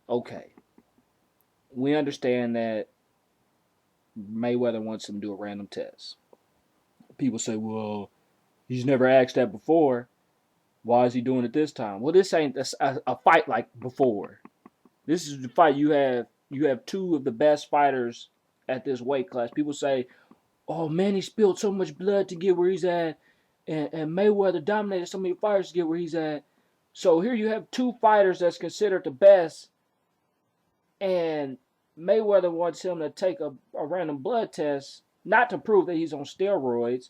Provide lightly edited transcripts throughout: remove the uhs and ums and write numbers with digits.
Okay, we understand that Mayweather wants him to do a random test. People say, well, he's never asked that before. Why is he doing it this time? Well, this ain't a fight like before. This is the fight you have two of the best fighters at this weight class. People say, "Oh man, he spilled so much blood to get where he's at, and Mayweather dominated so many fighters to get where he's at." So here you have two fighters that's considered the best, and Mayweather wants him to take a random blood test, not to prove that he's on steroids,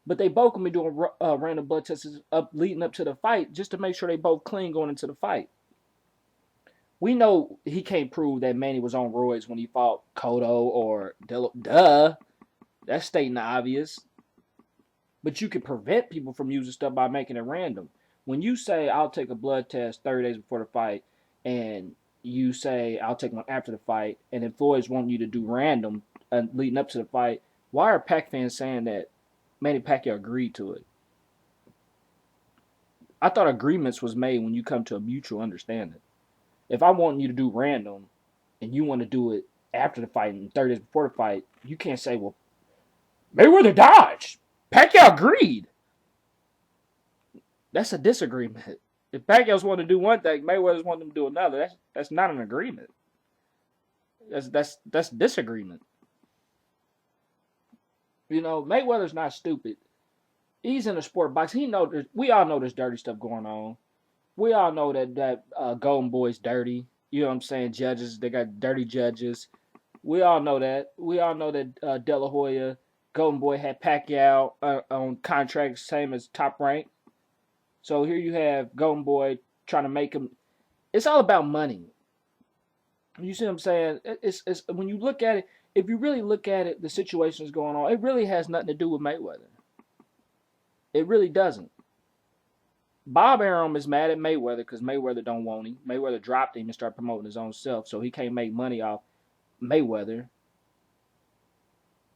but they both gonna be doing random blood tests leading up to the fight just to make sure they both clean going into the fight. We know he can't prove that Manny was on roids when he fought Cotto or Duh. That's stating the obvious. But you can prevent people from using stuff by making it random. When you say I'll take a blood test 30 days before the fight, and you say I'll take one after the fight, and then Floyd's wanting you to do random leading up to the fight, why are Pac fans saying that Manny Pacquiao agreed to it? I thought agreements was made when you come to a mutual understanding. If I want you to do random and you want to do it after the fight and 30 days before the fight, you can't say, well, Mayweather dodged. Pacquiao agreed. That's a disagreement. If Pacquiao's wanting to do one thing, Mayweather's wanting to do another. That's not an agreement. That's disagreement. Mayweather's not stupid. He's in the sport of boxing. We all know there's dirty stuff going on. We all know that Golden Boy's dirty. You know what I'm saying? Judges, they got dirty judges. We all know that. We all know that De La Hoya, Golden Boy had Pacquiao on contract same as Top Rank. So here you have Golden Boy trying to make him. It's all about money. You see what I'm saying? It's when you look at it. If you really look at it, the situation is going on. It really has nothing to do with Mayweather. It really doesn't. Bob Arum is mad at Mayweather because Mayweather don't want him. Mayweather dropped him and started promoting his own self, so he can't make money off Mayweather.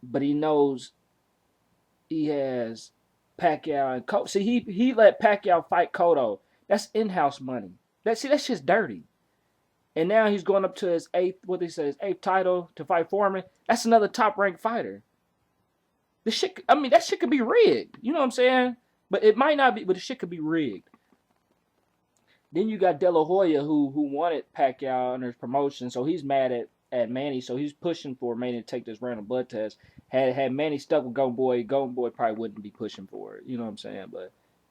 But he knows he has Pacquiao and Cotto. See, he let Pacquiao fight Cotto. That's in-house money. That's just dirty. And now he's going up to his his eighth title to fight Foreman. That's another top-ranked fighter. That shit could be rigged. You know what I'm saying? But it might not be, but the shit could be rigged. Then you got De La Hoya who wanted Pacquiao under his promotion, so he's mad at Manny, so he's pushing for Manny to take this random blood test. Had Manny stuck with Golden Boy probably wouldn't be pushing for it. You know what I'm saying?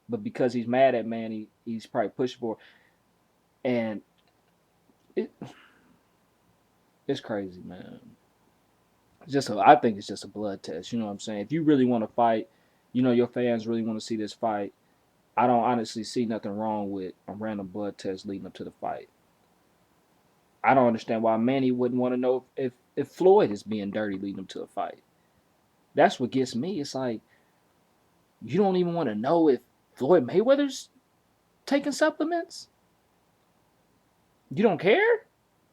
But because he's mad at Manny, he's probably pushing for it. And it's crazy, man. I think it's just a blood test. You know what I'm saying? If you really want to fight, your fans really want to see this fight, I don't honestly see nothing wrong with a random blood test leading up to the fight. I don't understand why Manny wouldn't want to know if Floyd is being dirty leading up to a fight. That's what gets me. It's like you don't even want to know if Floyd Mayweather's taking supplements. You don't care?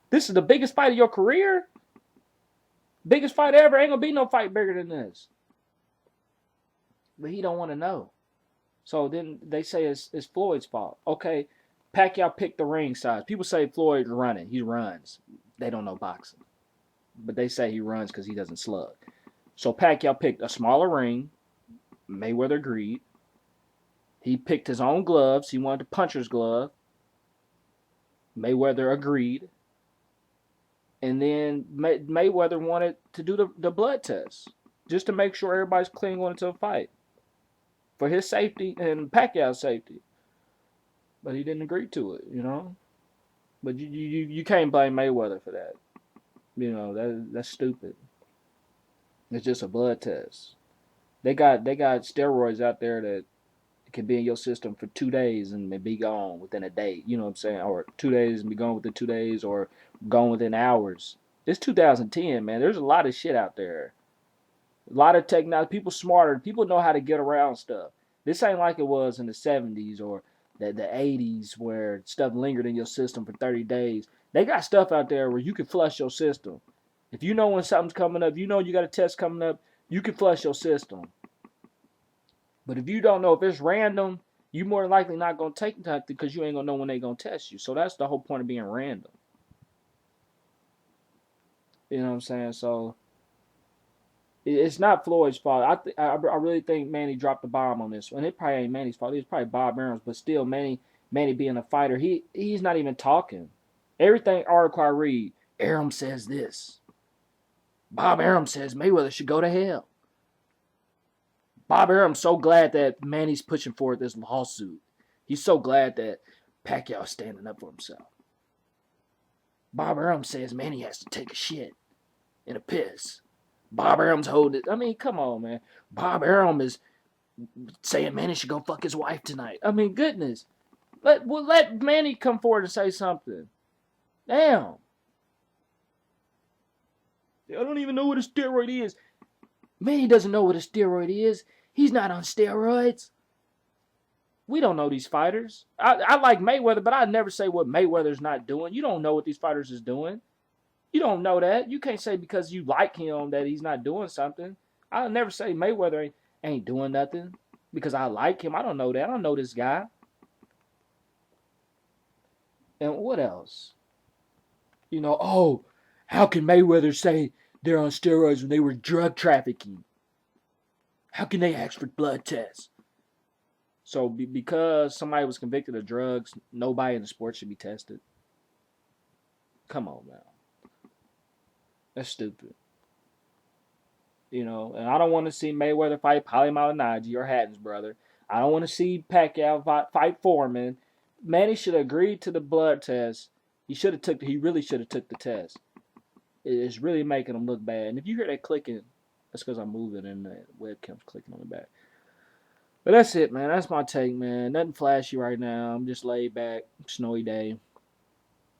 This is the biggest fight of your career? Biggest fight ever. Ain't gonna be no fight bigger than this. But he don't want to know. So then they say it's Floyd's fault. Okay, Pacquiao picked the ring size. People say Floyd's running. He runs. They don't know boxing. But they say he runs because he doesn't slug. So Pacquiao picked a smaller ring. Mayweather agreed. He picked his own gloves. He wanted the puncher's glove. Mayweather agreed. And then Mayweather wanted to do the blood test just to make sure everybody's clean going into a fight for his safety and Pacquiao's safety. But he didn't agree to it, But you can't blame Mayweather for that. That's stupid. It's just a blood test. They got steroids out there that can be in your system for 2 days and be gone within a day. You know what I'm saying? Or 2 days and be gone within 2 days, or gone within hours. It's 2010, man. There's a lot of shit out there. A lot of technology. People smarter. People know how to get around stuff. This ain't like it was in the 70s or the 80s where stuff lingered in your system for 30 days. They got stuff out there where you can flush your system. If you know when something's coming up, you know you got a test coming up, you can flush your system. But if you don't know if it's random, you more likely not going to take nothing because you ain't going to know when they going to test you. So that's the whole point of being random. You know what I'm saying? So it's not Floyd's fault. I really think Manny dropped the bomb on this one. It probably ain't Manny's fault. It's probably Bob Arum's, but still, Manny being a fighter, he's not even talking. Everything article I read, Arum says this. Bob Arum says Mayweather should go to hell. Bob Arum's so glad that Manny's pushing forward this lawsuit. He's so glad that Pacquiao's standing up for himself. Bob Arum says Manny has to take a shit and a piss. Bob Arum's holding it. I mean, come on, man. Bob Arum is saying Manny should go fuck his wife tonight. I mean, goodness. Let Manny come forward and say something. Damn. I don't even know what a steroid is. Manny doesn't know what a steroid is. He's not on steroids. We don't know these fighters. I like Mayweather, but I never say what Mayweather's not doing. You don't know what these fighters is doing. You don't know that. You can't say because you like him that he's not doing something. I'll never say Mayweather ain't doing nothing because I like him. I don't know that. I don't know this guy. And what else? You know, oh, how can Mayweather say they're on steroids when they were drug trafficking? How can they ask for blood tests? So because somebody was convicted of drugs, nobody in the sport should be tested. Come on, man. That's stupid. You know, and I don't want to see Mayweather fight Paulie Malignaggi or Hatton's brother. I don't want to see Pacquiao fight Foreman. Manny should have agreed to the blood test. He really should have took the test. It's really making him look bad. And if you hear that clicking, that's because I'm moving and the webcam's clicking on the back. But that's it, man. That's my take, man. Nothing flashy right now. I'm just laid back, snowy day.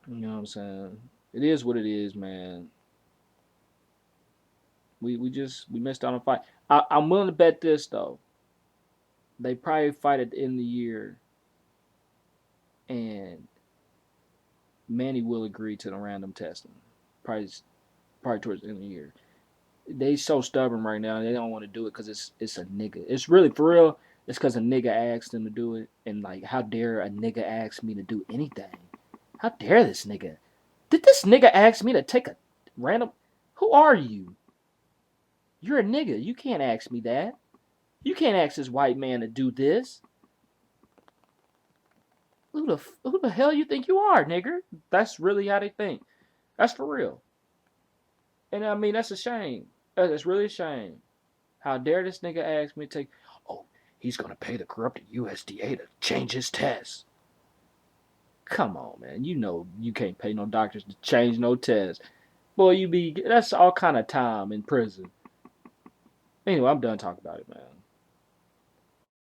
You know what I'm saying? It is what it is, man. We missed out on a fight. I'm willing to bet this though. They probably fight at the end of the year, and Manny will agree to the random testing. Probably towards the end of the year. They so stubborn right now. They don't want to do it because it's a nigga. It's really for real. It's because a nigga asked them to do it, and like, how dare a nigga ask me to do anything? How dare this nigga? Did this nigga ask me to take a random? Who are you? You're a nigga. You can't ask me that. You can't ask this white man to do this. Who the hell you think you are, nigger? That's really how they think. That's for real. And I mean, that's a shame. That's really a shame. How dare this nigga ask me to take... Oh, he's going to pay the corrupted USDA to change his test. Come on, man. You know you can't pay no doctors to change no test. Boy, that's all kind of time in prison. Anyway, I'm done talking about it, man.